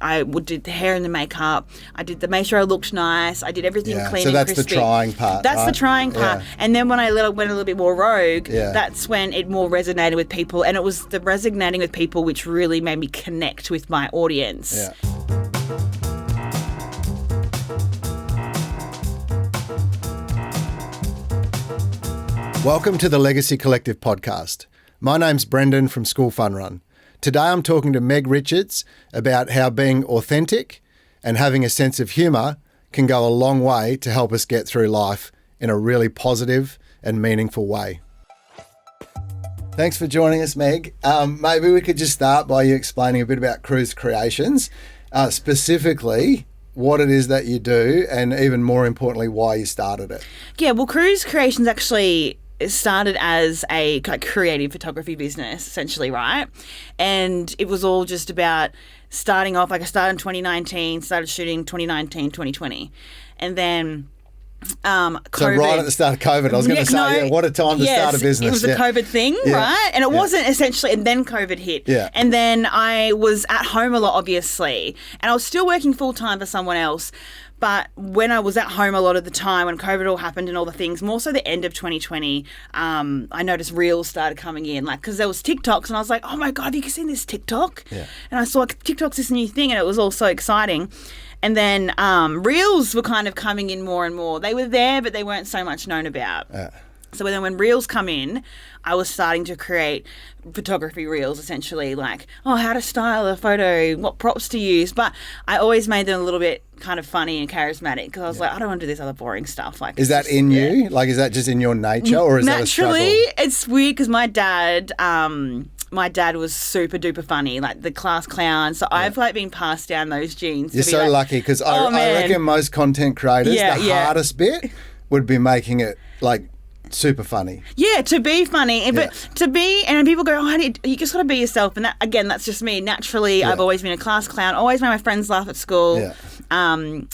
I did the hair and the makeup. I made sure I looked nice. I did everything clean and crispy. So that's the trying part. That's the trying part. Yeah. And then when I went a little bit more rogue, that's when it more resonated with people. And it was the resonating with people which really made me connect with my audience. Yeah. Welcome to the Legacy Collective podcast. My name's Brendan from School Fun Run. Today I'm talking to Meg Richards about how being authentic and having a sense of humour can go a long way to help us get through life in a really positive and meaningful way. Thanks for joining us, Meg. Maybe we could just start by you explaining a bit about Kruz Creations, specifically what it is that you do and even more importantly, why you started it. Yeah, well, Kruz Creations actually started as a creative photography business, essentially, right? And it was all just about starting off, I started in 2019, started shooting 2019, 2020. And then COVID. So right at the start of COVID, I was going to say, what a time to start a business. It was a COVID thing, right? And it wasn't essentially, and then COVID hit. Yeah. And then I was at home a lot, obviously, and I was still working full-time for someone else. But when I was at home a lot of the time, when COVID all happened and all the things, more so the end of 2020, I noticed Reels started coming in, because there was TikToks, and I was like, oh my God, have you seen this TikTok? Yeah. And I saw TikTok's this new thing, and it was all so exciting. And then Reels were kind of coming in more and more. They were there, but they weren't so much known about. So then when Reels come in, I was starting to create photography reels, essentially, how to style a photo, what props to use. But I always made them a little bit kind of funny and charismatic because I was I don't want to do this other boring stuff. Is that in you? Is that just in your nature, or is that a struggle? Naturally, it's weird because my dad was super duper funny, the class clown. So I've been passed down those genes. You're so lucky because I reckon most content creators, the hardest bit would be making it super funny. Yeah, to be funny. But to be, and people go, you just got to be yourself. And that, again, that's just me. Naturally, I've always been a class clown, always made my friends laugh at school. Yeah.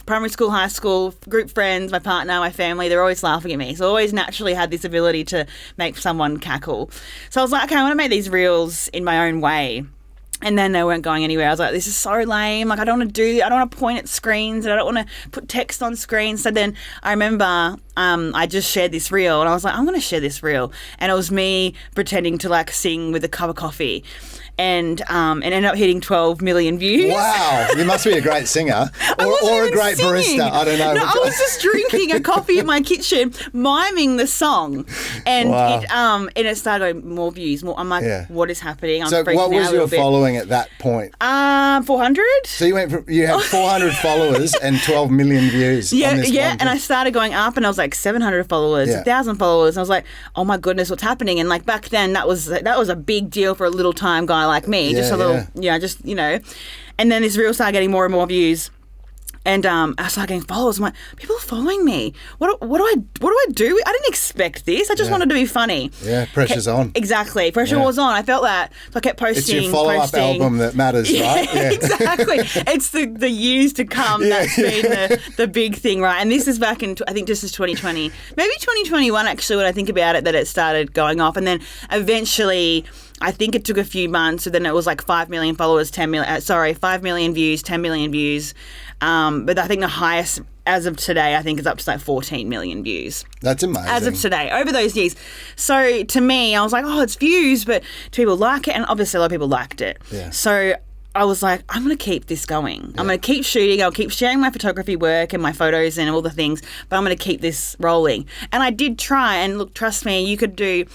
Primary school, high school, group friends, my partner, my family, they're always laughing at me. So I always naturally had this ability to make someone cackle. So I was like, okay, I want to make these reels in my own way. And then they weren't going anywhere. I was like, this is so lame. I don't want to point at screens, and I don't want to put text on screens. So then I remember I just shared this reel, and I was like, I'm going to share this reel. And it was me pretending to sing with a cup of coffee. And ended up hitting 12 million views. Wow, you must be a great singer or a great barista. I don't know. No, I was just drinking a coffee in my kitchen, miming the song, and it started going more views. More. I'm like, what is happening? I'm freaking out a little bit. So what was your following at that point? 400. So you had 400 followers and 12 million views. Yeah, on this one and I started going up, and I was like 700 followers, 1,000 followers. And I was like, oh my goodness, what's happening? And back then, that was a big deal for a little time guy like me, just a little, and then this reel started getting more and more views, and I started getting followers. I'm like, people are following me. What do I do? I didn't expect this. I just wanted to be funny. Yeah, pressure's on. Exactly, pressure was on. I felt that, so I kept posting. It's your follow-up album that matters, right? Yeah, exactly. It's the years to come that's been the big thing, right? And this is back in, I think this is 2020, maybe 2021 actually, when I think about it, that it started going off, and then eventually, I think it took a few months, so then it was 5 million followers, 5 million views, 10 million views. But I think the highest as of today, I think is up to 14 million views. That's amazing. As of today, over those years. So to me, I was like, it's views, but do people like it? And obviously a lot of people liked it. Yeah. So I was like, I'm going to keep this going. I'm going to keep shooting. I'll keep sharing my photography work and my photos and all the things, but I'm going to keep this rolling. And I did try, and look, trust me, you can do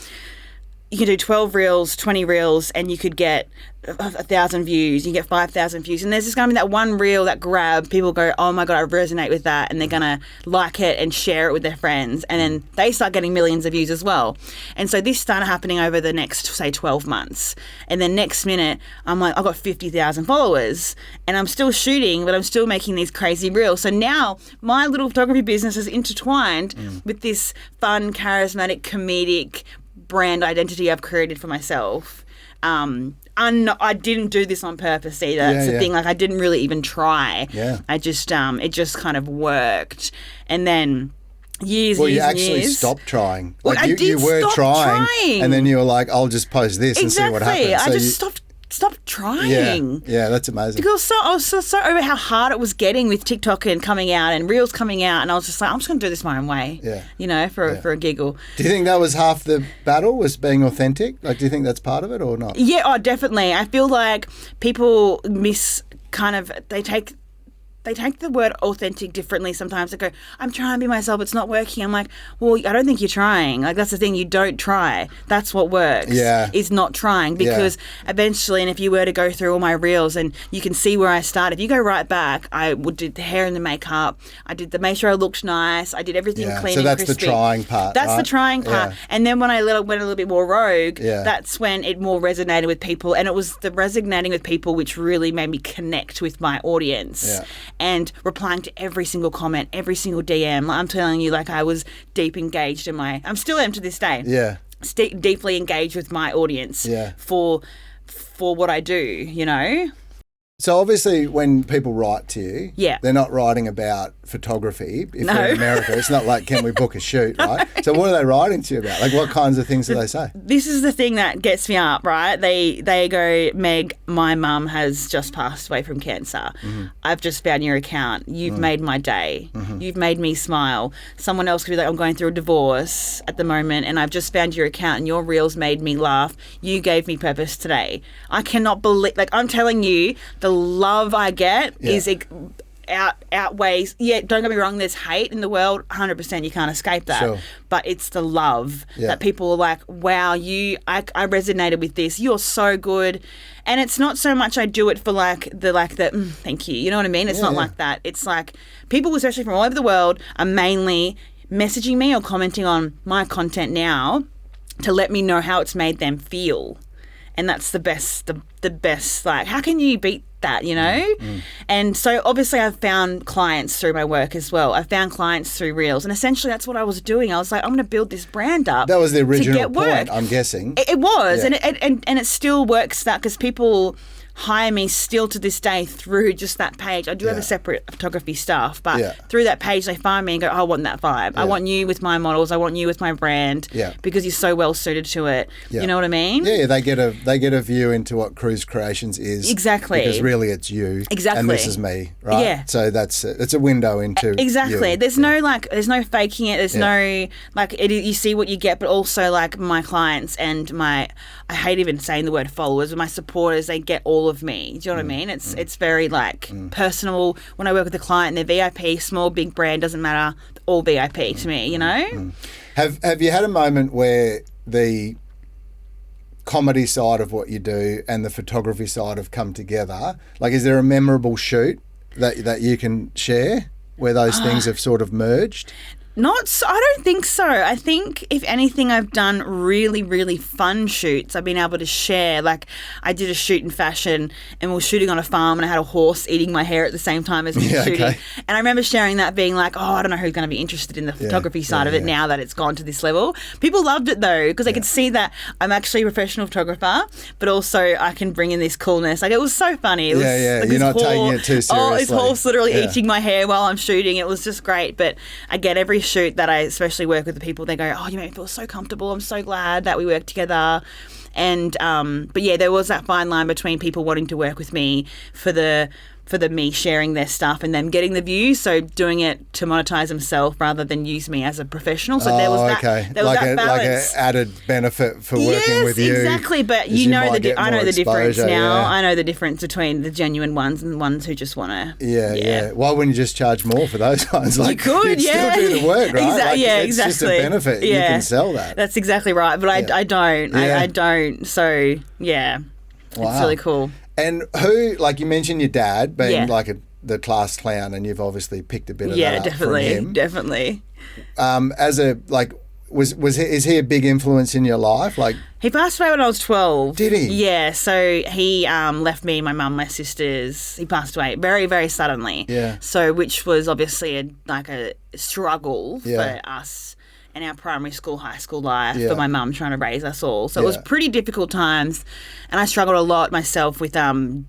12 reels, 20 reels, and you could get 1,000 views. You get 5,000 views. And there's just going to be that one reel, that grab. People go, oh my God, I resonate with that. And they're going to like it and share it with their friends. And then they start getting millions of views as well. And so this started happening over the next, say, 12 months. And then next minute, I'm like, I've got 50,000 followers. And I'm still shooting, but I'm still making these crazy reels. So now my little photography business is intertwined with this fun, charismatic, comedic brand identity I've created for myself. I didn't do this on purpose either. That's the thing. I didn't really even try. Yeah. I just it just kind of worked. And then years you actually stopped trying. You were trying, and then you were like, I'll just post this and see what happens. I just stopped stop trying. Yeah, that's amazing. Because I was so over how hard it was getting with TikTok and coming out and Reels coming out, and I was just like, I'm just going to do this my own way. Yeah. You know, for a giggle. Do you think that was half the battle, was being authentic? Like, do you think that's part of it or not? Yeah, oh, definitely. I feel like people they take the word authentic differently sometimes. They go, I'm trying to be myself, it's not working. I'm like, well, I don't think you're trying. Like, that's the thing, you don't try. That's what works, is not trying. Because eventually, and if you were to go through all my reels and you can see where I started, if you go right back, I would do the hair and the makeup. I did make sure I looked nice. I did everything clean and crispy. So that's the trying part, That's the trying part. Yeah. And then when I went a little bit more rogue, that's when it more resonated with people. And it was the resonating with people which really made me connect with my audience. Yeah. And replying to every single comment, every single DM. I'm telling you, like, I was deep engaged I'm still am to this day. Yeah. Deeply engaged with my audience for what I do, you know? So obviously when people write to you, they're not writing about photography. If they're in America, it's not like, can we book a shoot, right? So what are they writing to you about? Like, what kinds of things do they say? This is the thing that gets me up, right? They go, Meg, my mum has just passed away from cancer. Mm-hmm. I've just found your account. You've made my day. Mm-hmm. You've made me smile. Someone else could be like, I'm going through a divorce at the moment and I've just found your account and your reels made me laugh. You gave me purpose today. I cannot believe, like, I'm telling you, the love I get is outweighs. Yeah, don't get me wrong. There's hate in the world, 100%. You can't escape that. Sure. But it's the love that people are like, wow, I resonated with this. You're so good. And it's not so much I do it for thank you. You know what I mean? It's not like that. It's like people, especially from all over the world, are mainly messaging me or commenting on my content now to let me know how it's made them feel. And that's the best, the best, like, how can you beat that, you know? And so obviously I've found clients through my work as well. I've found clients through Reels. And essentially that's what I was doing. I was like, I'm going to build this brand up. That was the original point, I'm guessing. It was. Yeah. And it still works that because people hire me still to this day through just that page. I do have a separate photography staff, but through that page they find me and go, I want that vibe. I want you with my models. I want you with my brand because you're so well suited to it. You know what I mean? Yeah, they get a view into what Kruz Creations is. Exactly. Because really it's you. Exactly. And this is me, right? Yeah. So it's a window into exactly. you. There's no faking it. There's no you see what you get, but also like my clients and I hate even saying the word followers, but my supporters, they get all of me. Do you know what I mean? It's very personal. When I work with a client, they're VIP, small, big brand, doesn't matter, all VIP to me, you know? Have you had a moment where the comedy side of what you do and the photography side have come together? Like, is there a memorable shoot that you can share where those things have sort of merged? I don't think so. I think, if anything, I've done really, really fun shoots I've been able to share. Like, I did a shoot in fashion and we were shooting on a farm and I had a horse eating my hair at the same time as me shooting. Okay. And I remember sharing that, being like, I don't know who's going to be interested in the photography side of it now that it's gone to this level. People loved it, though, because they could see that I'm actually a professional photographer, but also I can bring in this coolness. Like, it was so funny. It was, like, you're not taking it too seriously. Oh, this horse literally eating my hair while I'm shooting. It was just great. But again, every shoot that I especially work with the people, they go, oh, you make me feel so comfortable. I'm so glad that we work together. And but yeah, there was that fine line between people wanting to work with me for the me sharing their stuff and them getting the views, so doing it to monetize themselves rather than use me as a professional. So there was that balance. Like an added benefit for working with you. Yes, exactly. But I know the difference now. Yeah. I know the difference between the genuine ones and the ones who just want to. Yeah. Why wouldn't you just charge more for those ones? Like, you could, you'd still do the work, right? It's just a benefit. You can sell that. That's exactly right. But I don't. Yeah. I don't. So yeah, wow. It's really cool. And who, like you mentioned your dad being like the class clown, and you've obviously picked a bit of that up from him. Definitely. Is he a big influence in your life? Like, he passed away when I was 12. Did he? Yeah, so he left me, my mum, my sisters. He passed away very, very suddenly. Yeah. So, which was obviously a struggle for us in our primary school, high school life, for my mum trying to raise us all. So it was pretty difficult times, and I struggled a lot myself with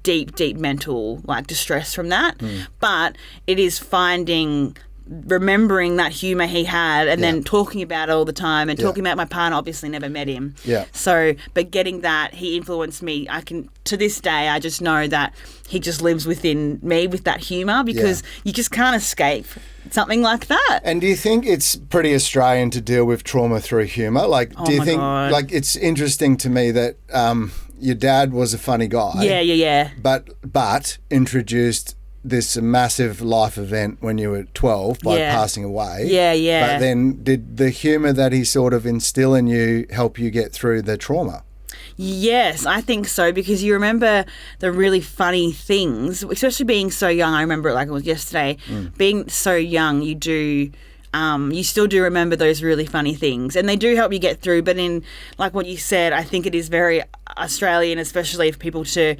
deep mental distress from that. But it is finding remembering that humour he had and then talking about it all the time and talking about my partner. Obviously never met him. Yeah. So, but getting that, he influenced me. I can, to this day, I just know that he just lives within me with that humour because you just can't escape something like that. And do you think it's pretty Australian to deal with trauma through humour? Like, do you think, like, it's interesting to me that your dad was a funny guy. Yeah. But introduced this massive life event when you were 12 by passing away. Yeah. But then did the humour that he sort of instill in you help you get through the trauma? Yes, I think so, because you remember the really funny things, especially being so young. I remember it like it was yesterday. Being so young, you do... you still do remember those really funny things, and they do help you get through. But in, like what you said, I think it is very Australian, especially for people to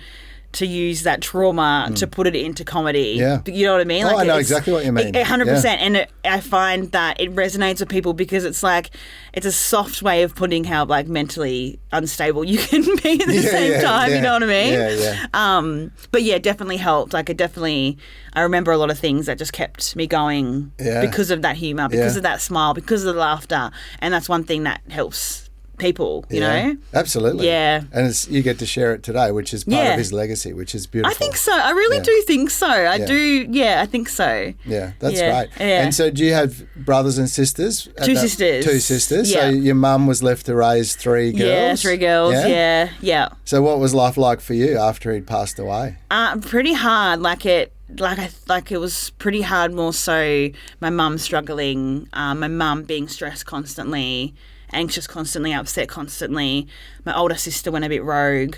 use that trauma to put it into comedy. Yeah. You know what I mean? Like I know exactly what you mean. 100%. And I find that it resonates with people because it's like, it's a soft way of putting how like mentally unstable you can be at the same time. You know what I mean? Yeah. But yeah, it definitely helped. Like I remember a lot of things that just kept me going because of that humour, because of that smile, because of the laughter. And that's one thing that helps people, you know? Absolutely. Yeah. And you get to share it today, which is part of his legacy, which is beautiful. I think so. I really do think so. I think so. Yeah, that's great. Yeah. And so do you have brothers and sisters? Two sisters. Two sisters. Yeah. So your mum was left to raise 3 girls? Yeah, 3 girls. Yeah. So what was life like for you after he'd passed away? Pretty hard. It was pretty hard, more so my mum struggling, my mum being stressed constantly, anxious constantly, upset constantly. My older sister went a bit rogue.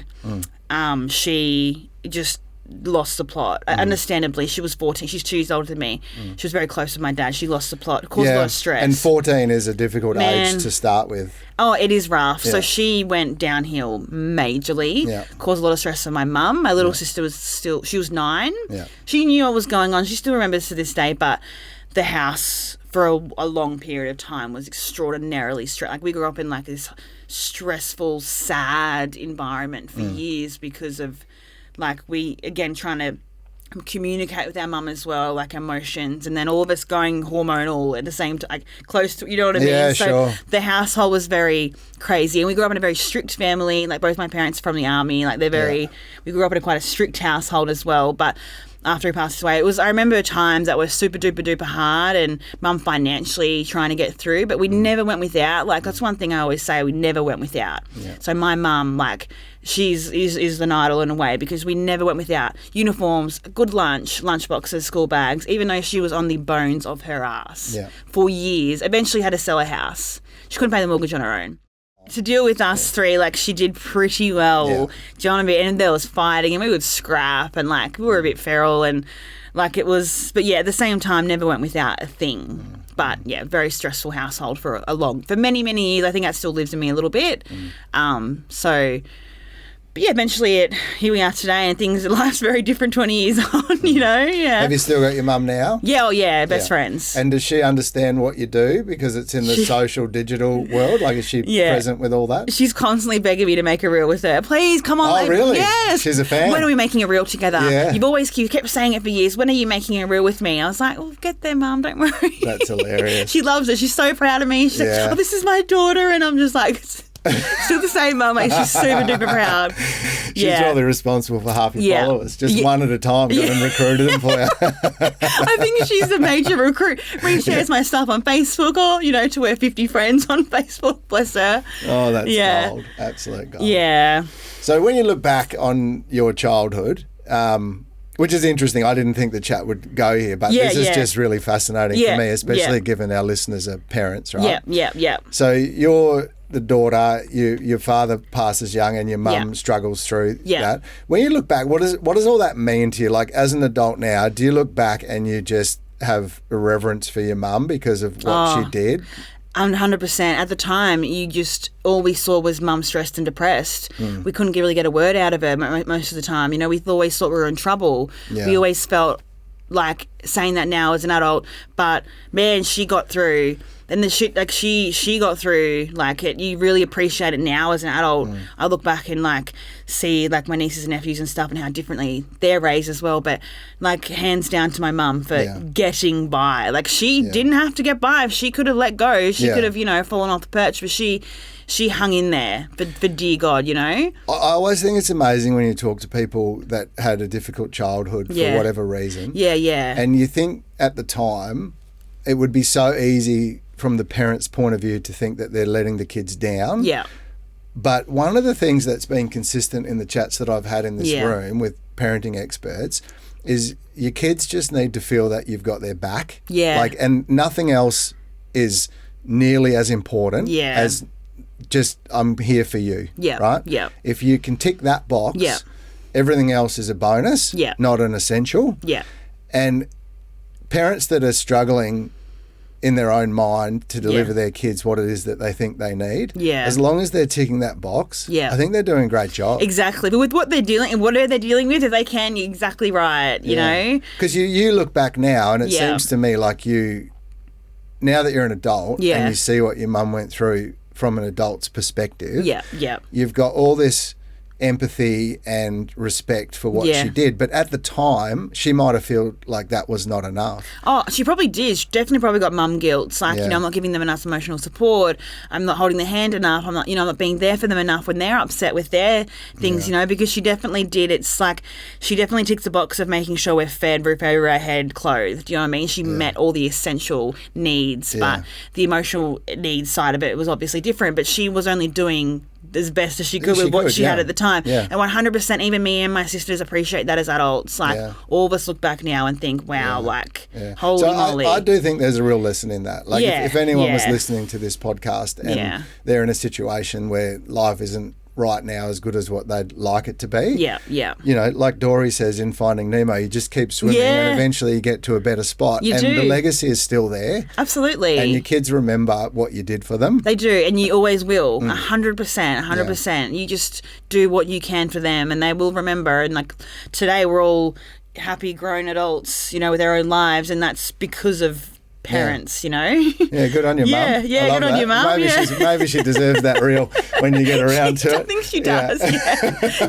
She just lost the plot. Understandably, she was 14. She's 2 years older than me. She was very close with my dad. She lost the plot. It caused a lot of stress. And 14 is a difficult age to start with. Oh, it is rough. Yeah. So she went downhill majorly. Yeah. Caused a lot of stress on my mum. My little sister she was 9. Yeah. She knew what was going on. She still remembers to this day, but the house for a long period of time was extraordinarily stressed. Like, we grew up in like this stressful, sad environment for years because of like trying to communicate with our mum as well, like emotions, and then all of us going hormonal at the same time, like close to, you know what I mean? Yeah, so sure. The household was very crazy, and we grew up in a very strict family. Like, both my parents are from the army. Like, we grew up in quite a strict household as well. But after he passed away, I remember times that were super duper duper hard, and mum financially trying to get through, but we never went without. Like, that's one thing I always say, we never went without. Yeah. So my mum, like, she's an idol in a way, because we never went without uniforms, good lunch boxes, school bags, even though she was on the bones of her ass for years. Eventually had to sell her house. She couldn't pay the mortgage on her own. To deal with us 3, like, she did pretty well. Yeah. Do you know what I mean? And there was fighting, and we would scrap, and like, we were a bit feral, and like, it was, but yeah, at the same time, never went without a thing. But yeah, very stressful household for many, many years. I think that still lives in me a little bit. But yeah, eventually here we are today, and life's very different 20 years on, you know? Yeah. Have you still got your mum now? Yeah, best friends. And does she understand what you do, because it's in the social digital world? Like, is she present with all that? She's constantly begging me to make a reel with her. Please, come on. Oh, really? Yes. She's a fan. When are we making a reel together? Yeah. You kept saying it for years. When are you making a reel with me? I was like, oh, get there, Mum, don't worry. That's hilarious. She loves it. She's so proud of me. She's like, oh, this is my daughter. And I'm just like... Still the same mum, like, she's super duper proud. She's probably responsible for half your followers. Just one at a time, got them recruited them for you. I think she's a major recruit. Reshares my stuff on Facebook, or, you know, to her 50 friends on Facebook, bless her. Oh, that's gold. Absolute gold. Yeah. So when you look back on your childhood, which is interesting, I didn't think the chat would go here, but this is just really fascinating for me, especially given our listeners are parents, right? Yeah. So you're the daughter, your father passes young, and your mum struggles through that. When you look back, what does all that mean to you? Like, as an adult now, do you look back and you just have a reverence for your mum because of what she did? 100%. At the time, all we saw was mum stressed and depressed. We couldn't really get a word out of her most of the time. You know, we always thought we were in trouble. We always felt like saying that now as an adult, but man, she got through. And the shit, like, she got through, like, it. You really appreciate it now as an adult. I look back and, like, see, like, my nieces and nephews and stuff and how differently they're raised as well. But, like, hands down to my mum for getting by. Like, she didn't have to get by. If she could have let go, she could have, you know, fallen off the perch. But she hung in there for dear God, you know? I always think it's amazing when you talk to people that had a difficult childhood for whatever reason. Yeah, yeah. And you think at the time it would be so easy from the parents' point of view to think that they're letting the kids down. Yeah. But one of the things that's been consistent in the chats that I've had in this room with parenting experts is your kids just need to feel that you've got their back. Yeah. Like, and nothing else is nearly as important as just I'm here for you. Yeah. Right? Yeah. If you can tick that box, everything else is a bonus, not an essential. Yeah. And parents that are struggling in their own mind to deliver their kids what it is that they think they need. Yeah. As long as they're ticking that box, I think they're doing a great job. Exactly. But with what they're dealing and whatever they're dealing with, if they can, you're exactly right, you know? Because you look back now and it seems to me like you, now that you're an adult and you see what your mum went through from an adult's perspective, you've got all this empathy and respect for what she did, but at the time she might have felt like that was not enough. Oh, she probably did. She definitely probably got mum guilt. It's like, you know, I'm not giving them enough emotional support. I'm not holding their hand enough. I'm not, you know, I'm not being there for them enough when they're upset with their things, you know, because she definitely did. It's like she definitely ticks the box of making sure we're fed, roof over our head, clothed. You know what I mean? She met all the essential needs, but the emotional needs side of it was obviously different, but she was only doing as best as she could with what she had at the time. And 100%, even me and my sisters appreciate that as adults. Like, all of us look back now and think, wow, like, holy moly. I do think there's a real lesson in that. Like, if anyone was listening to this podcast and they're in a situation where life isn't right now as good as what they'd like it to be. You know, like Dory says in Finding Nemo, you just keep swimming and eventually you get to a better spot. And the legacy is still there. Absolutely. And your kids remember what you did for them. They do, and you always will. 100%. You just do what you can for them and they will remember. And like today we're all happy grown adults, you know, with our own lives, and that's because of parents, you know. Good on your mum. Good on your mum. Maybe she deserves that reel when you get around to it. I think she does.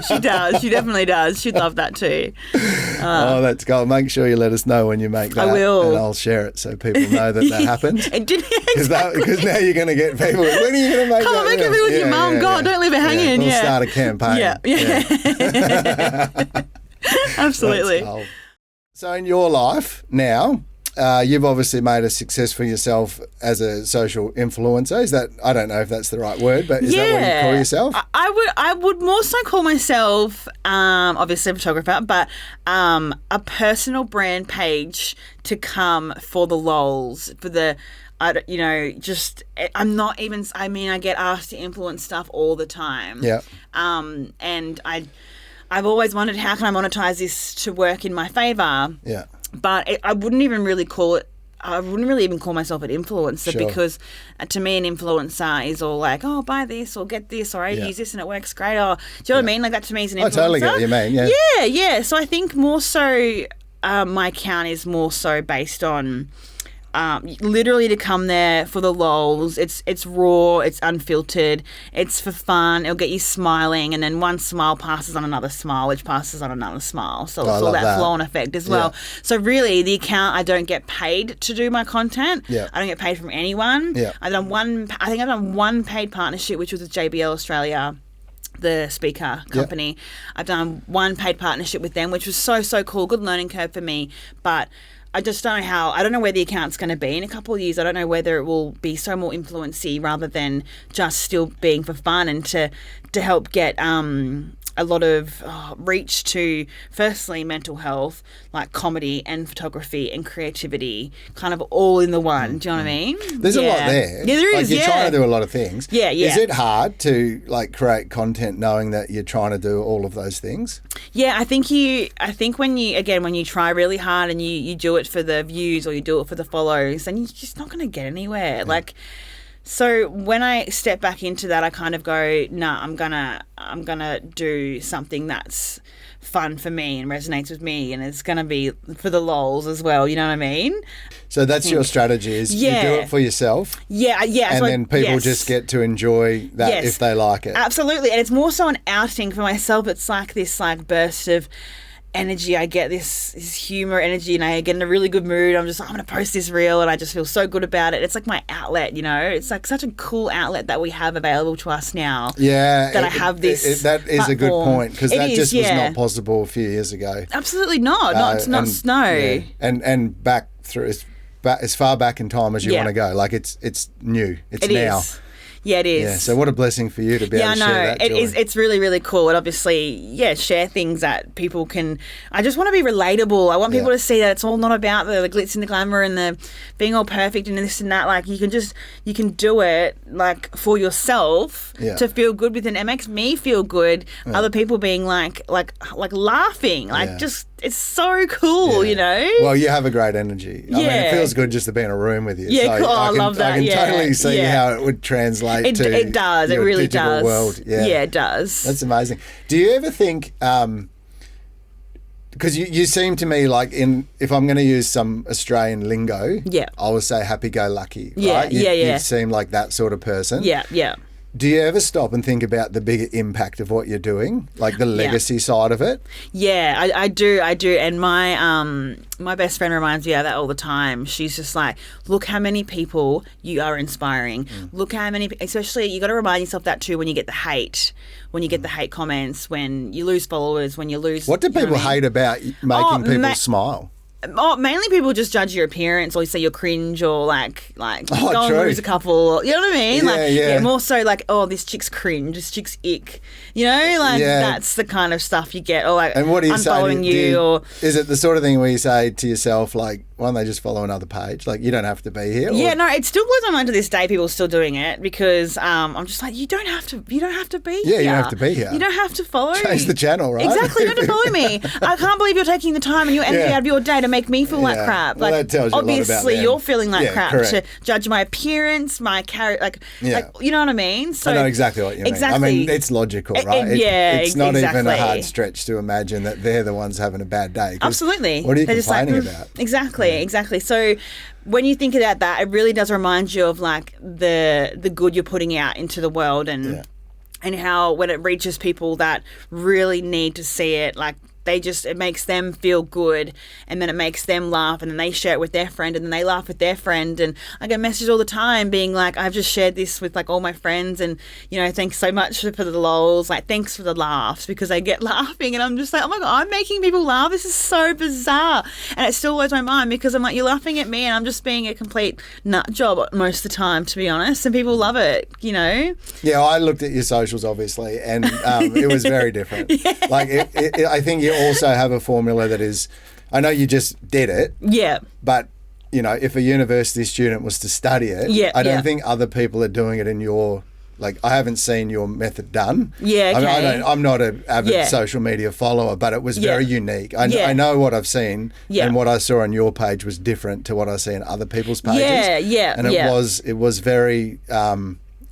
She does. She definitely does. She'd love that too. That's cool. Make sure you let us know when you make that. I will. And I'll share it so people know that happened. Because now you're going to get people. When are you going to make that? Come on, make it with your mum. God, don't leave it hanging. We'll start a campaign. Absolutely. Cool. So in your life now, you've obviously made a success for yourself as a social influencer. Is that, I don't know if that's the right word, but is that what you call yourself? I would more so call myself, obviously a photographer, but a personal brand page to come for the lols, for the, you know, just, I'm not even, I mean, I get asked to influence stuff all the time. Yeah. And I've always wondered, how can I monetize this to work in my favour? Yeah. But I wouldn't even really call it, I wouldn't really even call myself an influencer because to me an influencer is all like, oh, buy this or get this or I use this and it works great. Or, do you know what I mean? Like that to me is an influencer. I totally get what you mean, Yeah. So I think more so my account is more so based on literally to come there for the lols. It's raw, it's unfiltered, it's for fun, it'll get you smiling, and then one smile passes on another smile, which passes on another smile. So it's all that flow-on effect as well. So really the account, I don't get paid to do my content. I don't get paid from anyone. I've done one paid partnership, which was with JBL Australia, the speaker company. I've done one paid partnership with them, which was so cool, good learning curve for me, but I just don't know I don't know where the account's going to be in a couple of years. I don't know whether it will be so more influency rather than just still being for fun and to help get a lot of reach to, firstly, mental health, like comedy and photography and creativity, kind of all in the one. Do you know what I mean? There's a lot there. Yeah, there is. You're trying to do a lot of things. Yeah. Is it hard to like create content knowing that you're trying to do all of those things? Yeah, I think when you try really hard and you do it for the views or you do it for the follows, then you're just not going to get anywhere. Like. So when I step back into that, I kind of go, I'm gonna do something that's fun for me and resonates with me, and it's going to be for the lols as well, you know what I mean? So that's your strategy, is you do it for yourself. Yeah. And so then people just get to enjoy that if they like it. Absolutely. And it's more so an outing for myself. It's like this burst of energy. I get this humor energy, and I get in a really good mood. I'm just like, I'm going to post this reel, and I just feel so good about it. It's like my outlet, you know? It's like such a cool outlet that we have available to us now. Yeah. That I have this that is platform. A good point, because that just was not possible a few years ago. Absolutely not. No. Yeah. And back through as far back in time as you want to go. Like it's new. It's now. Is. Yeah, it is. Yeah, so what a blessing for you to be able to share that joy. It's really, really cool. And obviously, share things that people can... I just want to be relatable. I want people to see that it's all not about the glitz and the glamour and the being all perfect and this and that. Like, you can do it, like, for yourself to feel good with it. It makes me feel good. Yeah. Other people being, like laughing. Like, just... It's so cool, you know? Well, you have a great energy. I mean, it feels good just to be in a room with you. Yeah, so cool. I love that. I can totally see how it would translate to it does. Your it really digital does. world. Yeah, it does. That's amazing. Do you ever think... because you seem to me like if I'm going to use some Australian lingo, I will say happy-go-lucky, right? You seem like that sort of person. Yeah. Do you ever stop and think about the bigger impact of what you're doing, like the legacy side of it? Yeah, I do. And my best friend reminds me of that all the time. She's just like, look how many people you are inspiring. Look how many, especially you got to remind yourself that too when you get the hate. When you get the hate comments, when you lose followers, when you lose... What do people hate about making people smile? Mainly people just judge your appearance, or you say you're cringe, or like go and lose a couple. You know what I mean? Yeah. More so like, oh, this chick's cringe, this chick's ick. You know, like that's the kind of stuff you get. Or like, and what do you unfollowing say? or is it the sort of thing where you say to yourself, like, why don't they just follow another page? Like, you don't have to be here. Yeah, no, it still blows my mind to this day. People are still doing it because I'm just like, you don't have to be here. Yeah, you don't have to be here. You don't have to follow. Change the channel, right? Exactly. You don't have to follow me. I can't believe you're taking the time and your energy out of your day to make me feel like crap. Well, like, that tells you obviously, a lot about them. you're feeling like crap correct. to judge my appearance, my character, like, you know what I mean? So I know exactly what you mean. I mean, it's logical, right? It's not even a hard stretch to imagine that they're the ones having a bad day. Absolutely. What are you complaining about? Exactly. So when you think about that, it really does remind you of like the good you're putting out into the world, and how when it reaches people that really need to see it, like it makes them feel good, and then it makes them laugh, and then they share it with their friend, and then they laugh with their friend. And I get messages all the time being like, I've just shared this with like all my friends, and thanks so much for the lols, like thanks for the laughs, because I get laughing, and I'm just like, oh my God, I'm making people laugh. This is so bizarre. And it still blows my mind, because I'm like, you're laughing at me and I'm just being a complete nut job most of the time, to be honest, and people love it, Yeah, I looked at your socials obviously, and it was very different. Like I think you also have a formula that is, I know you just did it. Yeah. But, if a university student was to study it, I don't think other people are doing it in your, like, I haven't seen your method done. Yeah, okay. I'm not an avid social media follower, but it was very unique. I know what I've seen, and what I saw on your page was different to what I see on other people's pages. And it was very...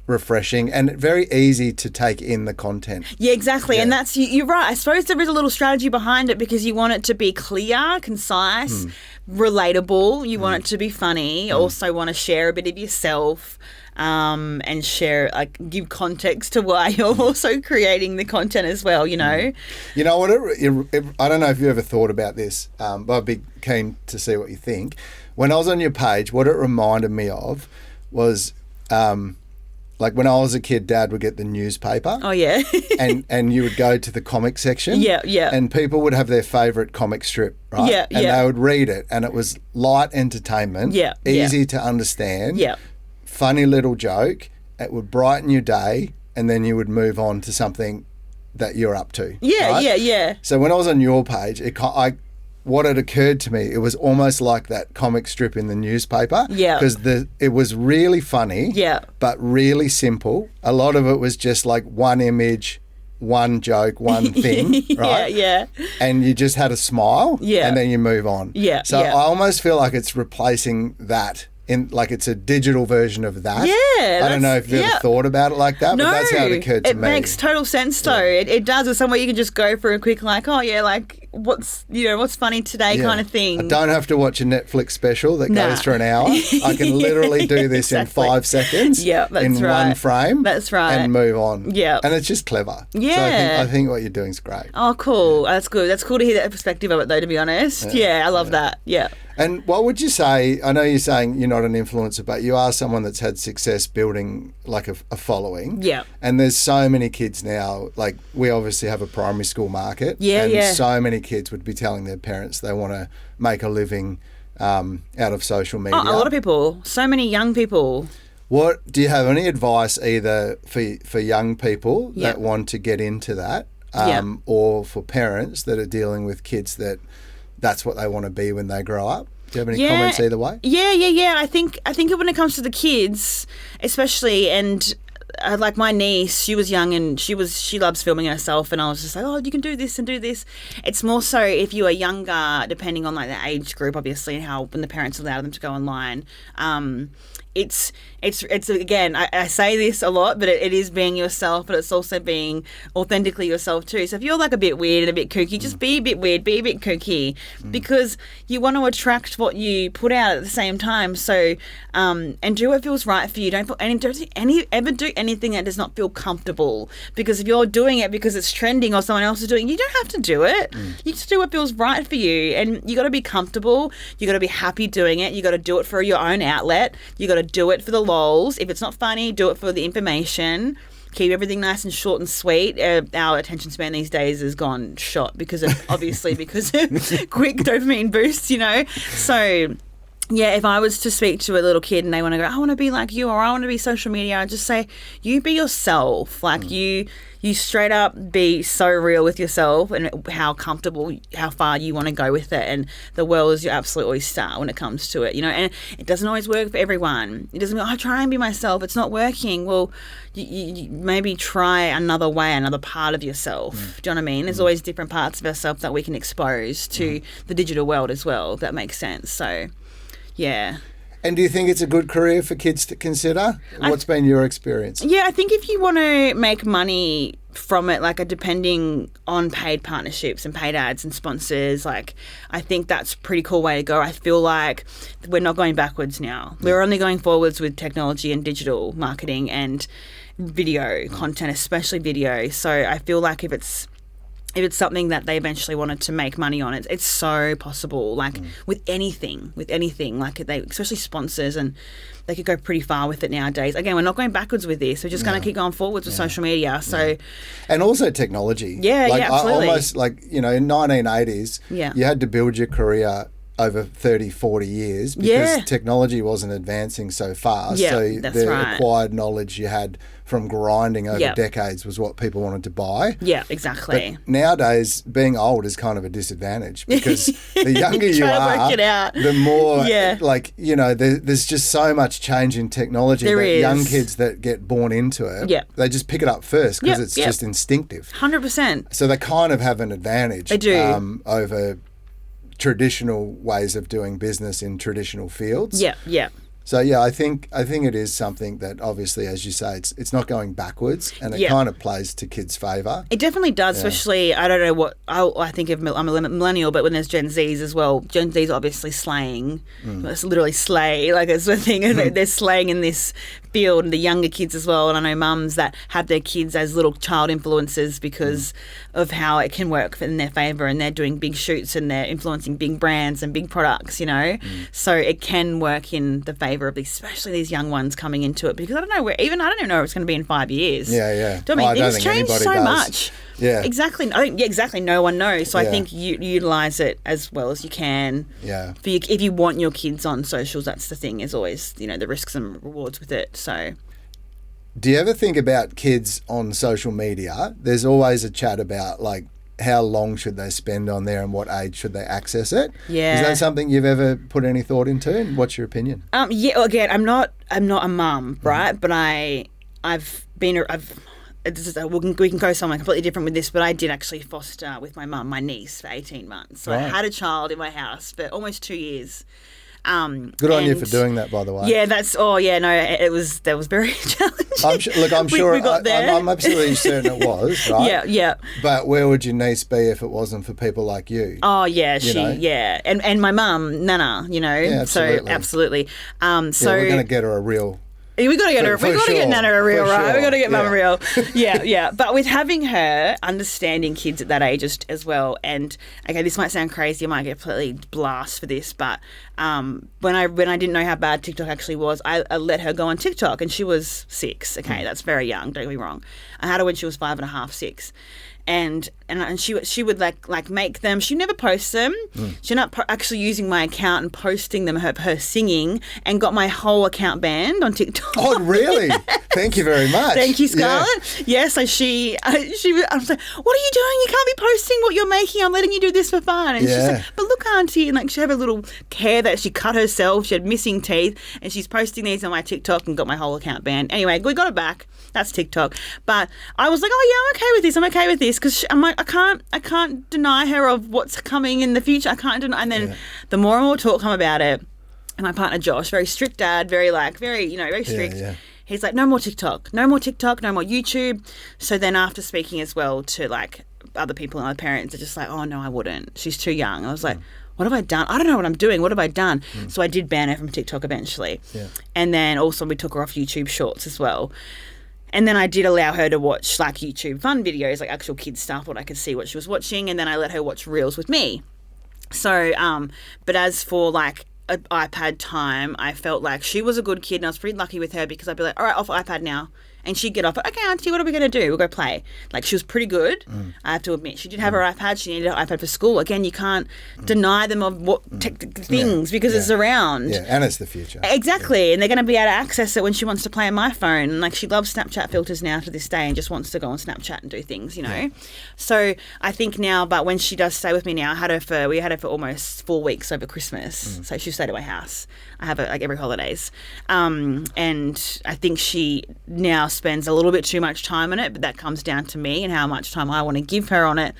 refreshing and very easy to take in the content. Yeah, exactly. Yeah. And that's, you're right. I suppose there is a little strategy behind it, because you want it to be clear, concise, relatable. You want it to be funny. Also want to share a bit of yourself, and share, like, give context to why you're also creating the content as well, You know what? I don't know if you ever thought about this, but I'd be keen to see what you think. When I was on your page, what it reminded me of was... like when I was a kid, Dad would get the newspaper. Oh, yeah. and you would go to the comic section. Yeah. And people would have their favourite comic strip, right? Yeah. And they would read it, and it was light entertainment. Yeah. Easy to understand. Yeah. Funny little joke. It would brighten your day, and then you would move on to something that you're up to. Yeah, right? yeah. So when I was on your page, what had occurred to me, it was almost like that comic strip in the newspaper. Yeah. Because it was really funny. Yeah. But really simple. A lot of it was just like one image, one joke, one thing. Right? Yeah. And you just had a smile. Yeah. And then you move on. Yeah. So I almost feel like it's replacing that it's a digital version of that. Yeah. I don't know if you've ever thought about it like that, but that's how it occurred to me. It makes total sense though. Yeah. It does. It's somewhere you can just go for a quick what's funny today kind of thing. I don't have to watch a Netflix special that goes for an hour. I can literally do this in 5 seconds. Yeah, that's in one frame. That's right. And move on. Yeah. And it's just clever. Yeah. So I think what you're doing is great. Oh, cool. That's good. That's cool to hear that perspective of it though, to be honest. Yeah, I love that. Yeah. And what would you say, I know you're saying you're not an influencer, but you are someone that's had success building like a following. Yeah. And there's so many kids now, like we obviously have a primary school market. Yeah, and so many kids would be telling their parents they want to make a living out of social media. Oh, a lot of people. So many young people. What do you have any advice either for young people that want to get into that or for parents that are dealing with kids that's what they want to be when they grow up? Do you have any comments either way? Yeah. I think when it comes to the kids, especially, and like my niece, she was young and she loves filming herself, and I was just like, oh, you can do this and do this. It's more so if you are younger, depending on like the age group, obviously, and how when the parents allow them to go online. It's again, I say this a lot, but it is being yourself, but it's also being authentically yourself too. So if you're like a bit weird and a bit kooky, just be a bit weird, be a bit kooky, because you want to attract what you put out at the same time. So, and do what feels right for you. Don't ever do anything that does not feel comfortable, because if you're doing it because it's trending or someone else is doing it, you don't have to do it. You just do what feels right for you, and you got to be comfortable. You got to be happy doing it. You got to do it for your own outlet. You got to do it for the lols. If it's not funny, do it for the information. Keep everything nice and short and sweet. Our attention span these days has gone shot because of quick dopamine boosts, So yeah, if I was to speak to a little kid and they want to go, I want to be like you, or I want to be social media, I'd just say, you be yourself. Like you straight up be so real with yourself and how far you want to go with it. And the world is your absolute oyster when it comes to it, and it doesn't always work for everyone. It doesn't mean, I try and be myself. It's not working. Well, you maybe try another way, another part of yourself. Do you know what I mean? There's always different parts of ourselves that we can expose to the digital world as well. If that makes sense. So, yeah. And do you think it's a good career for kids to consider? What's been your experience? Yeah, I think if you want to make money from it, depending on paid partnerships and paid ads and sponsors, I think that's a pretty cool way to go. I feel like we're not going backwards now. We're only going forwards with technology and digital marketing and video content, especially video. So I feel like if it's something that they eventually wanted to make money on, it's so possible. With anything, especially sponsors, and they could go pretty far with it nowadays. Again, we're not going backwards with this. We're just going to keep going forwards with social media. So, and also technology. Yeah, absolutely. Almost in 1980s, you had to build your career over 30, 40 years because technology wasn't advancing so fast. Yeah, so the acquired knowledge you had from grinding over decades was what people wanted to buy. Yeah, exactly. But nowadays, being old is kind of a disadvantage because the younger you are, the more, there's just so much change in technology that young kids that get born into it, they just pick it up first because it's just instinctive. 100%. So they kind of have an advantage. They do. Over traditional ways of doing business in traditional fields. Yeah. So I think it is something that obviously, as you say, it's not going backwards, and it kind of plays to kids' favour. It definitely does, especially I don't know what I think of. I'm a millennial, but when there's Gen Zs as well, Gen Zs obviously slaying. It's literally slay, it's the thing, and they're slaying in this field, and the younger kids as well. And I know mums that have their kids as little child influencers because of how it can work in their favour, and they're doing big shoots and they're influencing big brands and big products, So it can work in the favour of especially these young ones coming into it, because I don't even know where it's going to be in 5 years. Yeah. Do you know what I mean? It's changed so much. Yeah. Exactly. Exactly. No one knows. So I think you utilise it as well as you can. Yeah. If you want your kids on socials, that's the thing. Is always the risks and rewards with it. So. Do you ever think about kids on social media? There's always a chat about how long should they spend on there and what age should they access it? Yeah. Is that something you've ever put any thought into? And what's your opinion? Again, I'm not a mum, right? But we can go somewhere completely different with this, but I did actually foster with my mum, my niece, for 18 months. So I had a child in my house for almost 2 years. Good on you for doing that, by the way. Yeah, that was very challenging. I'm sure. We got there. I'm absolutely certain it was, right? Yeah. But where would your niece be if it wasn't for people like you? Oh yeah, and my mum, Nana, Yeah, absolutely. So absolutely. So we're going to get her a real. We got to get her. We got to get Nana a reel, right? Sure. We got to get Mum a reel. Yeah. But with having her, understanding kids at that age as well, and okay, this might sound crazy. I might get completely blast for this, but when I didn't know how bad TikTok actually was, I let her go on TikTok, and she was 6. Okay, that's very young. Don't get me wrong. I had her when she was 5.5, 6. And she would like make them. She never posts them. She's not actually using my account and posting them. Her singing, and got my whole account banned on TikTok. Oh really? Thank you very much. Thank you, Scarlett. Yeah. So she I was like, what are you doing? You can't be posting what you're making. I'm letting you do this for fun. And she's like, but look, Auntie, and like she had a little hair that she cut herself. She had missing teeth, and she's posting these on my TikTok and got my whole account banned. Anyway, we got it back. That's TikTok. But I was like, oh yeah, I'm okay with this. I'm okay with this. Because I'm like, I can't deny her of what's coming in the future. I can't deny. And then the more and more talk come about it, and my partner Josh, very strict dad, very strict. Yeah. He's like, no more TikTok, no more YouTube. So then after speaking as well to like other people and other parents, are just like, oh no, I wouldn't. She's too young. I was like, what have I done? I don't know what I'm doing. What have I done? So I did ban her from TikTok eventually. Yeah. And then also we took her off YouTube Shorts as well. And then I did allow her to watch like YouTube fun videos, like actual kids stuff, what I could see what she was watching. And then I let her watch Reels with me. So, but as for like iPad time, I felt like she was a good kid, and I was pretty lucky with her because I'd be like, all right, off iPad now. And she'd get off, okay, Auntie, what are we going to do? We'll go play. Like, she was pretty good, I have to admit. She did have her iPad. She needed her iPad for school. Again, you can't deny them of what things because it's around. Yeah, and it's the future. Exactly. Yeah. And they're going to be able to access it when she wants to play on my phone. And, like, she loves Snapchat filters now to this day and just wants to go on Snapchat and do things, Yeah. So I think now, but when she does stay with me now, we had her for almost 4 weeks over Christmas. So she'll stay at my house. I have her, like, every holidays. And I think she now spends a little bit too much time on it, but that comes down to me and how much time I want to give her on it,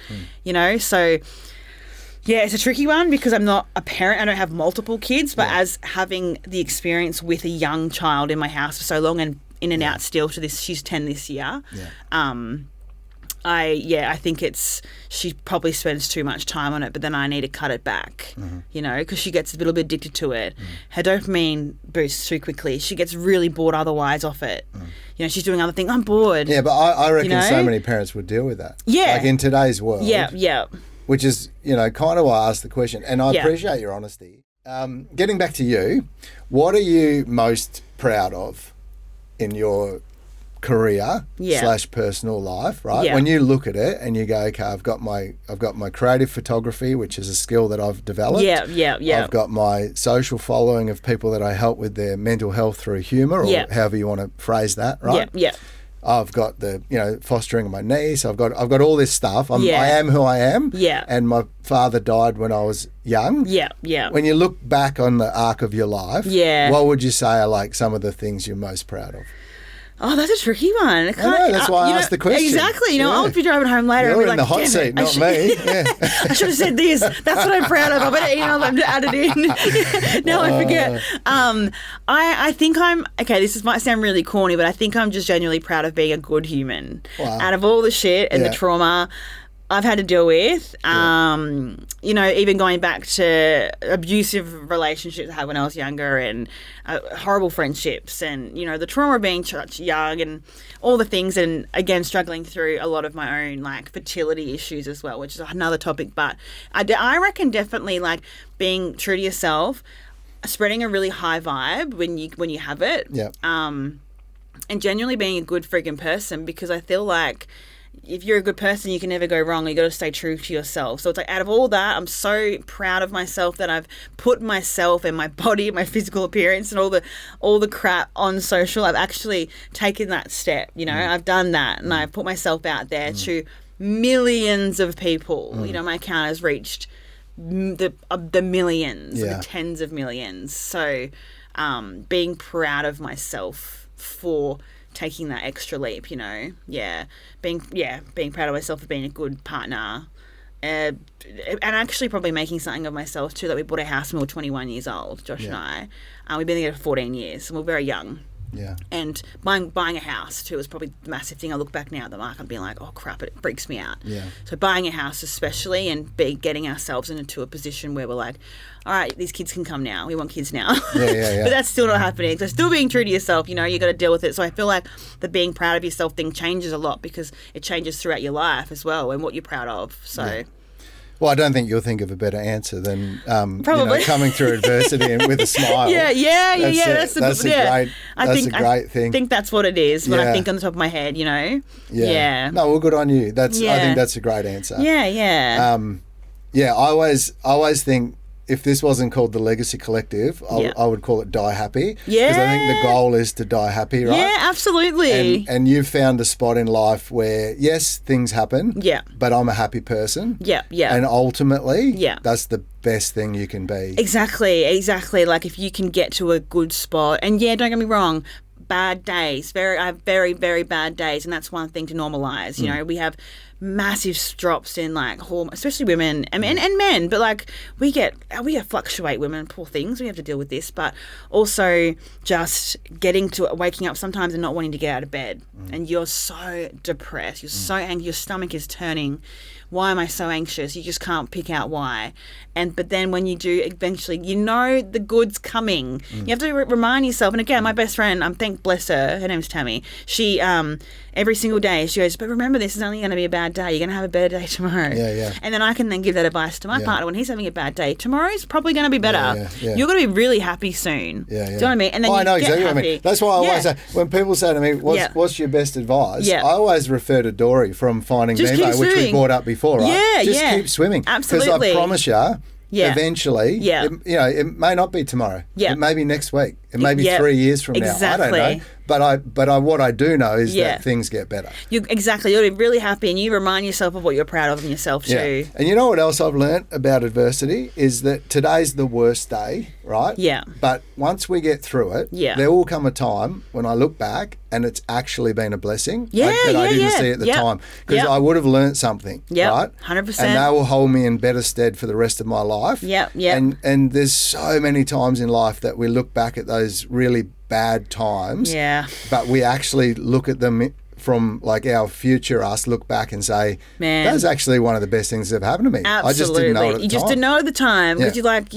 So, yeah, it's a tricky one because I'm not a parent. I don't have multiple kids, but as having the experience with a young child in my house for so long and in and out still to this, she's 10 this year. Yeah. I think she probably spends too much time on it, but then I need to cut it back, because she gets a little bit addicted to it. Her dopamine boosts too quickly. She gets really bored otherwise off it. She's doing other things. I'm bored. Yeah, but I reckon so many parents would deal with that. Yeah. Like in today's world. Yeah. Which is, kind of why I asked the question. And I appreciate your honesty. Getting back to you, what are you most proud of in your career / personal life, right? Yeah. When you look at it and you go, okay, I've got my creative photography, which is a skill that I've developed. Yeah. I've got my social following of people that I help with their mental health through humour, or however you want to phrase that, right? Yeah. I've got the fostering my niece. I've got all this stuff. I am who I am. Yeah. And my father died when I was young. Yeah. When you look back on the arc of your life, what would you say are like some of the things you're most proud of? Oh, that's a tricky one. I know, that's why I asked the question. Exactly. I would be driving home later You're and be in the hot seat, not me. Yeah. I should have said this. That's what I'm proud of. I better email them to add it in. Now I forget. I think this might sound really corny, but I think I'm just genuinely proud of being a good human. Wow. Out of all the shit and the trauma I've had to deal with, even going back to abusive relationships I had when I was younger and horrible friendships and, the trauma of being such young and all the things, and again, struggling through a lot of my own like fertility issues as well, which is another topic. But I reckon definitely like being true to yourself, spreading a really high vibe when you have it, and genuinely being a good freaking person, because I feel like if you're a good person, you can never go wrong. You got to stay true to yourself. So it's like, out of all that, I'm so proud of myself that I've put myself and my body, my physical appearance, and all the crap on social. I've actually taken that step. I've done that, and I've put myself out there to millions of people. My account has reached the millions, the tens of millions. So, being proud of myself for taking that extra leap, being proud of myself for being a good partner, and actually probably making something of myself too. That we bought a house when we were 21 years old, Josh and I. We've been together for 14 years, and we're very young. Yeah. And buying a house too was probably the massive thing. I look back now at the market and being like, oh crap, it freaks me out. Yeah. So buying a house especially, and getting ourselves into a position where we're like, all right, these kids can come now. We want kids now. Yeah. But that's still not happening. So still being true to yourself, you got to deal with it. So I feel like the being proud of yourself thing changes a lot because it changes throughout your life as well and what you're proud of. So. Yeah. Well, I don't think you'll think of a better answer than Probably. Coming through adversity and with a smile. Yeah. That's a great thing. I think that's what it is when I think on the top of my head, Yeah. No, well, good on you. I think that's a great answer. Yeah. I always think if this wasn't called the Legacy Collective, I would call it Die Happy. Yeah. Because I think the goal is to die happy, right? Yeah, absolutely. And you've found a spot in life where, yes, things happen. Yeah. But I'm a happy person. Yeah. And ultimately, that's the best thing you can be. Exactly. Like if you can get to a good spot, and don't get me wrong, bad days. I have very, very bad days, and that's one thing to normalise. We have massive drops in like hormone, especially women and men. But like we fluctuate. Women, poor things. We have to deal with this, but also just getting to waking up sometimes and not wanting to get out of bed, and you're so depressed. You're so angry. Your stomach is turning. Why am I so anxious? You just can't pick out why. But then when you do, eventually, the good's coming. You have to remind yourself. And again, my best friend, thank bless her name's Tammy. She, every single day, she goes, but remember, this is only going to be a bad day. You're going to have a better day tomorrow. Yeah. And then I can then give that advice to my partner when he's having a bad day. Tomorrow's probably going to be better. Yeah. You're going to be really happy soon. Yeah. Do you know what I mean? And then I know exactly happy. what I mean. That's why I always say, when people say to me, what's your best advice? I always refer to Dory from Finding Nemo, which we brought up before, right? Just keep swimming. Absolutely. Because I promise you, eventually, it may not be tomorrow. Yeah. It may be next week. It may be 3 years from now. I don't know. But what I do know is that things get better. You'll be really happy, and you remind yourself of what you're proud of in yourself too. And you know what else I've learnt about adversity is that today's the worst day, right? Yeah. But once we get through it, there will come a time when I look back and it's actually been a blessing that I didn't see at the time, because I would have learnt something, right? 100%. And that will hold me in better stead for the rest of my life. Yeah. And there's so many times in life that we look back at those really bad times, but we actually look at them from like our future us, look back and say, man, that was actually one of the best things that have happened to me. Absolutely. I just didn't know it at the time. You just didn't know at the time because you're like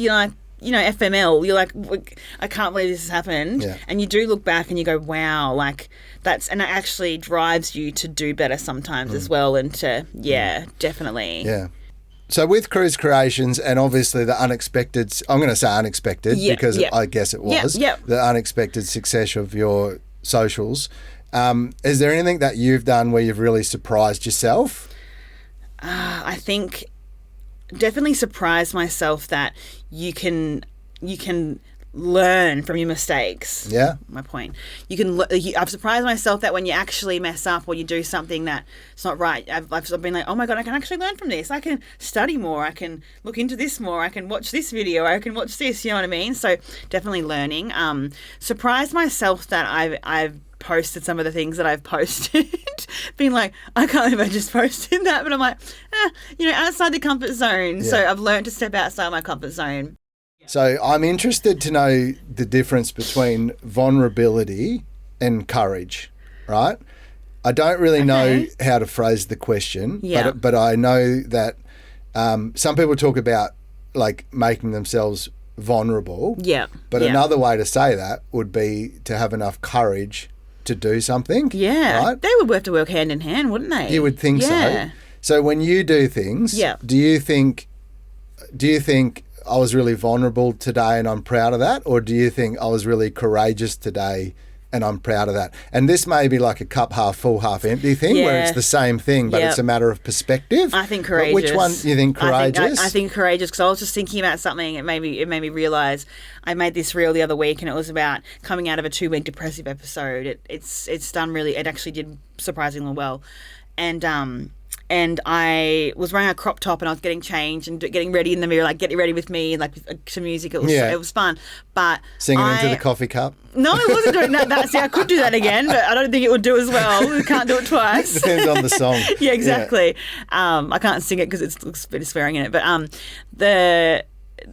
FML, you're like, I can't believe this has happened. And you do look back and you go, wow, like and it actually drives you to do better sometimes as well, and to definitely. So with Kruz Creations and obviously the unexpected, I'm going to say unexpected because I guess it was, the unexpected success of your socials, is there anything that you've done where you've really surprised yourself? I think definitely surprised myself that you can learn from your mistakes. Yeah. My point. I've surprised myself that when you actually mess up or you do something that's not right, I've been like, oh my God, I can actually learn from this. I can study more. I can look into this more. I can watch this video. I can watch this. You know what I mean? So definitely learning. Surprised myself that I've posted some of the things that I've posted, being like, I can't believe I just posted that. But I'm like, outside the comfort zone. Yeah. So I've learned to step outside my comfort zone. So I'm interested to know the difference between vulnerability and courage, right? I don't really know how to phrase the question, but I know that some people talk about like making themselves vulnerable. Yeah. But another way to say that would be to have enough courage to do something. Yeah. Right? They would have to work hand in hand, wouldn't they? You would think so. So when you do things, do you think I was really vulnerable today and I'm proud of that? Or do you think I was really courageous today and I'm proud of that? And this may be like a cup half full, half empty thing where it's the same thing, but it's a matter of perspective. I think courageous. But which one do you think courageous? I think courageous, because I was just thinking about something. It made me realise. I made this reel the other week and it was about coming out of a 2-week depressive episode. It's done really, it actually did surprisingly well. And and I was wearing a crop top and I was getting changed and getting ready in the mirror, like getting ready with me, like some music. It was fun. But singing into the coffee cup. No, I wasn't doing that. See, I could do that again, but I don't think it would do as well. We can't do it twice. Depends on the song. Yeah, exactly. Yeah. I can't sing it because it's a bit of swearing in it. But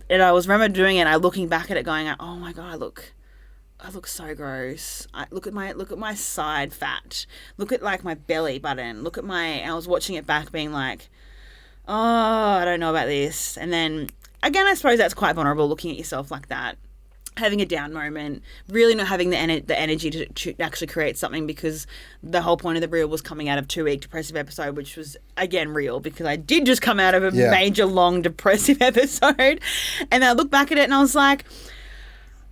and I was remember doing it. And I looking back at it, going, "Oh my god, I look so gross. Look at my side fat. Look at like my belly button. Look at I was watching it back, being like, oh, I don't know about this. And then again, I suppose that's quite vulnerable, looking at yourself like that, having a down moment, really not having the energy to actually create something, because the whole point of the reel was coming out of 2-week depressive episode, which was again real because I did just come out of a major long depressive episode. And I look back at it and I was like,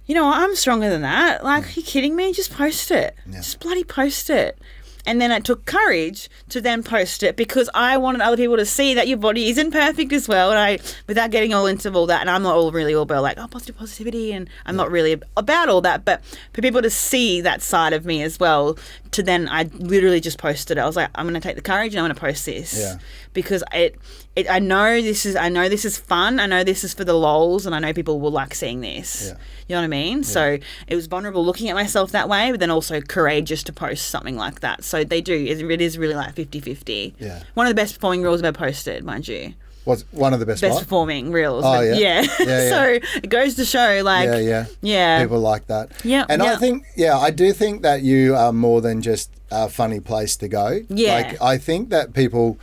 you know what, I'm stronger than that. Like, are you kidding me? Just post it. Yeah. Just bloody post it. And then it took courage to then post it, because I wanted other people to see that your body isn't perfect as well. And without getting all into all that, and I'm not really all about like, positivity, and I'm not really about all that, but for people to see that side of me as well, to then I literally just posted it. I was like, I'm going to take the courage and I'm going to post this because I know this is fun. I know this is for the lols, and I know people will like seeing this. Yeah. You know what I mean? Yeah. So it was vulnerable looking at myself that way, but then also courageous to post something like that. So they do. It is really like 50-50. Yeah. One of the best performing reels I've ever posted, mind you. What's one of the best performing reels. Oh, yeah. So it goes to show, like... Yeah. People like that. Yeah. And I do think that you are more than just a funny place to go. Yeah. Like, I think that people,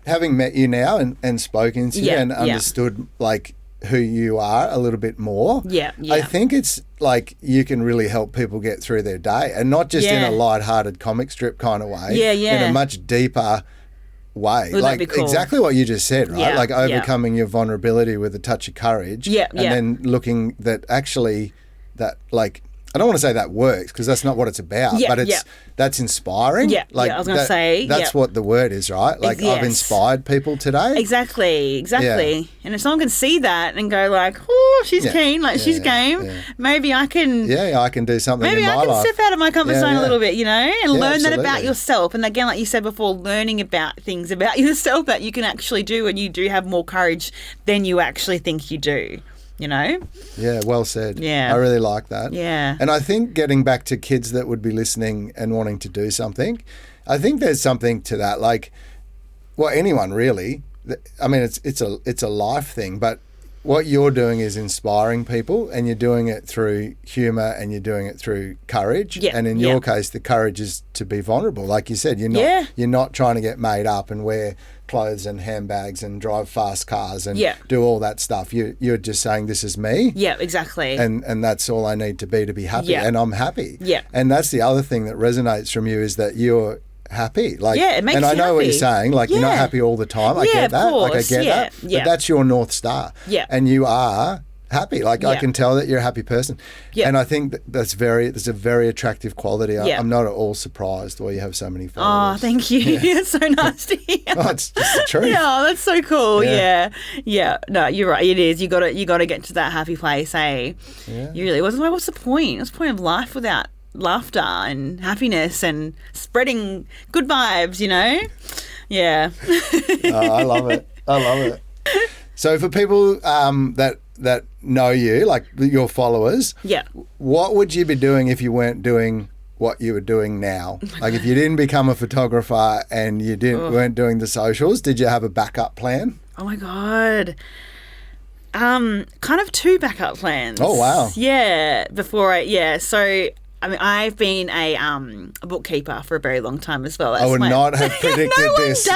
having met you now and spoken to you and understood, like, who you are a little bit more. Yeah. I think it's like you can really help people get through their day, and not just in a lighthearted comic strip kind of way. Yeah. In a much deeper way. Wouldn't that be cool? Exactly what you just said, right? Yeah, like overcoming your vulnerability with a touch of courage. Yeah. And then looking that actually that, like, I don't want to say that works because that's not what it's about, but that's inspiring. Yeah, like I was going to say. That's what the word is, right? Like, I've inspired people today. Exactly. Yeah. And if someone can see that and go like, oh, she's keen, like she's game, maybe I can... Yeah, I can do something in my life. Maybe I can step out of my comfort zone a little bit, you know, and learn that about yourself. And again, like you said before, learning about things about yourself that you can actually do, and you do have more courage than you actually think you do. You know? Yeah, well said. Yeah. I really like that. Yeah. And I think getting back to kids that would be listening and wanting to do something, I think there's something to that. Like, well, anyone really. I mean, it's a life thing, but what you're doing is inspiring people, and you're doing it through humour, and you're doing it through courage. Yeah. And in your case, the courage is to be vulnerable. Like you said, you're not trying to get made up and wear clothes and handbags and drive fast cars and do all that stuff. You're just saying, this is me. Yeah, exactly. And that's all I need to be happy. Yeah. And I'm happy. Yeah. And that's the other thing that resonates from you, is that you're happy. Like, it makes and I you know happy. what you're saying. Like, you're not happy all the time. I get that. Course. Like, I get that. Yeah. But that's your North Star. Yeah. And you are happy. Like, I can tell that you're a happy person. Yeah. And I think that's a very attractive quality. I'm not at all surprised why you have so many followers. Oh, thank you. Yeah. It's so nice to hear. Oh, it's just the truth. Yeah, that's so cool. Yeah. No, you're right. It is. You got to get to that happy place, eh? Yeah. You really. What's the point? What's the point of life without laughter and happiness and spreading good vibes, you know? Yeah. I love it. So for people that know you, like your followers, what would you be doing if you weren't doing what you were doing now? Like, if you didn't become a photographer and you weren't doing the socials, did you have a backup plan? Oh my God. Kind of 2 backup plans. Oh, wow. Yeah. So, I mean, I've been a bookkeeper for a very long time as well. I would not have predicted this.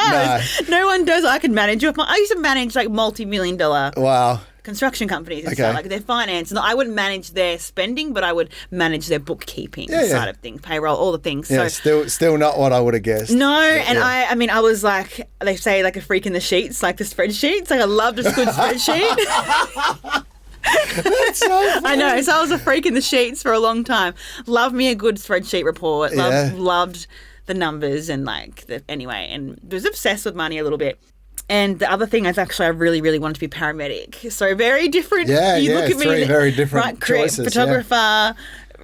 No one does. I can manage. I used to manage like multi-million-dollar construction companies and stuff, like their finance. And I wouldn't manage their spending, but I would manage their bookkeeping side of things, payroll, all the things. Yeah, so, still not what I would have guessed. No, and I mean, I was like, they say, like a freak in the sheets, like the spreadsheets. Like, I loved a good spreadsheet. That's so funny. I know. So I was a freak in the sheets for a long time. Loved me a good spreadsheet report. Loved the numbers and and was obsessed with money a little bit. And the other thing is actually I really, really wanted to be paramedic. So very different. Yeah, you look at me, very different choices. Photographer,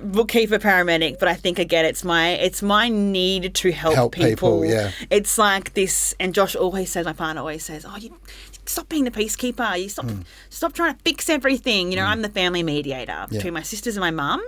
bookkeeper, paramedic, but I think again it's my need to help people. Yeah. It's like this, and Josh always says, my partner always says, "Oh, you stop being the peacekeeper. You stop trying to fix everything." You know, I'm the family mediator between my sisters and my mum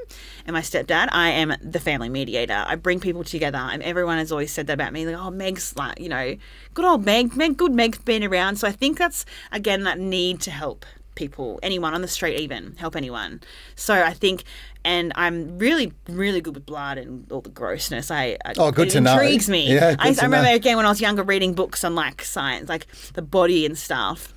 and my stepdad. I am the family mediator. I bring people together, and everyone has always said that about me. Like, oh, Meg's like, you know, good old Meg. Meg's been around. So I think that's again that need to help people, anyone on the street, even help anyone. So I think, and I'm really, really good with blood and all the grossness. Good it to know. Intrigues me. Yeah, I remember again when I was younger reading books on like science, like the body and stuff.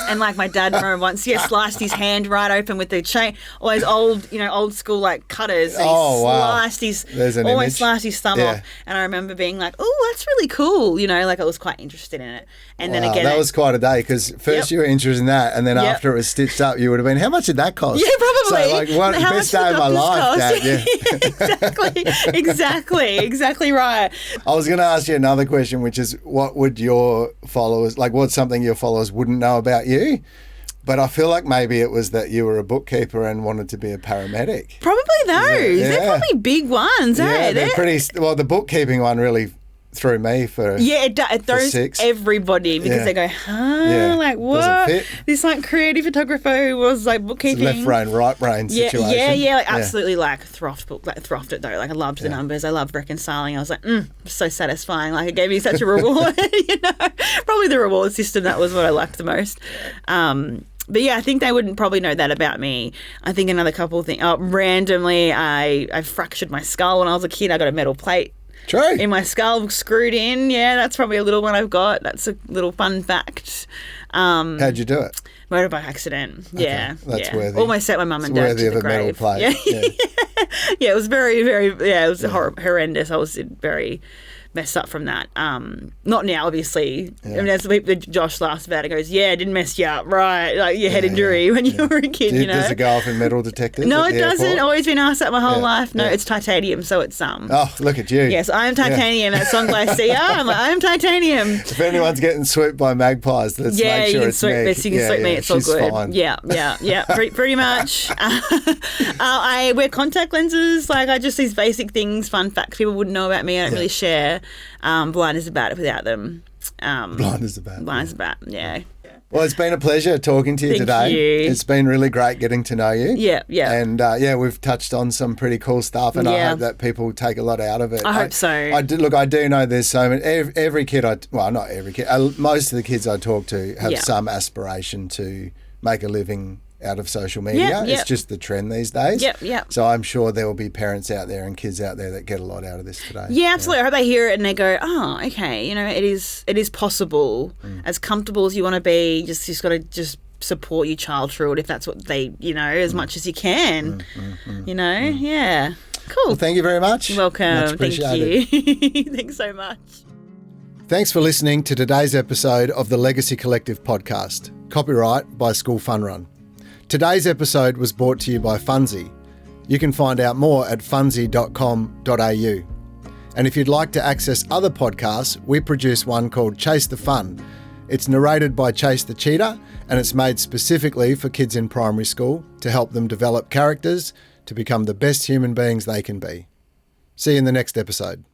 And like my dad, remember once, sliced his hand right open with the chain, all those old school like cutters. And sliced his thumb off. And I remember being like, "Oh, that's really cool," you know, like I was quite interested in it. And then again, that was quite a day because first you were interested in that, and then after it was stitched up, you would have been, "How much did that cost?" Yeah, probably. So like, best day of my life, Dad. Yeah. exactly right. I was going to ask you another question, which is, what would your followers like? What's something your followers wouldn't know about you? But I feel like maybe it was that you were a bookkeeper and wanted to be a paramedic. Probably those. They're probably big ones, yeah, they're pretty. Well, the bookkeeping one really threw me for it throws everybody because they go, like what? This like creative photographer who was like bookkeeping, left brain, right brain situation. Like absolutely like throthed it though. Like I loved the numbers, I loved reconciling. I was like, so satisfying. Like it gave me such a reward. You know, probably the reward system, that was what I liked the most. But yeah, I think they wouldn't probably know that about me. I think another couple of things. Randomly, I fractured my skull when I was a kid. I got a metal plate in my skull screwed in. Yeah, that's probably a little one I've got. That's a little fun fact. How'd you do it? Motorbike accident. Yeah. That's worthy. Almost set my mum and dad to the grave. Metal plate. Yeah, it was very, very, it was horrendous. I was very messed up from that. Not now, obviously. I mean, as Josh laughs about it, goes, "Yeah, it didn't mess you up, right? Like your head injury when you were a kid, you know." Does it go off in metal detectors? No, it doesn't. Airport? Always been asked that my whole life. No, it's titanium, so it's Oh, look at you. Yes, I am titanium. That song by Sia. I'm like, I am titanium. If anyone's getting swooped by magpies, let's make sure it's Meg. You can swoop me. It's all good. Fine. Yeah. Pretty much. I wear contact lenses. Like these basic things, fun facts people wouldn't know about me. I don't really share. Blind as a bat without them. Blind as a bat. Yeah. Well, it's been a pleasure talking to you today. Thank you. It's been really great getting to know you. Yeah. And we've touched on some pretty cool stuff, and I hope that people take a lot out of it. I hope so. I do know there's so many. Every kid not every kid. Most of the kids I talk to have some aspiration to make a living out of social media. It's just the trend these days. So I'm sure there will be parents out there and kids out there that get a lot out of this today. Yeah, absolutely. I hope they hear it and they go, "Oh, okay, you know, it is possible." As comfortable as you want to be, just got to just support your child through it if that's what they, you know, as much as you can. You know? Yeah. Cool. Well, thank you very much. You're welcome. Thank you. Thanks so much. Thanks for listening to today's episode of the Legacy Collective podcast. Copyright by School Fun Run. Today's episode was brought to you by Funzy. You can find out more at funzy.com.au. And if you'd like to access other podcasts, we produce one called Chase the Fun. It's narrated by Chase the Cheetah, and it's made specifically for kids in primary school to help them develop characters to become the best human beings they can be. See you in the next episode.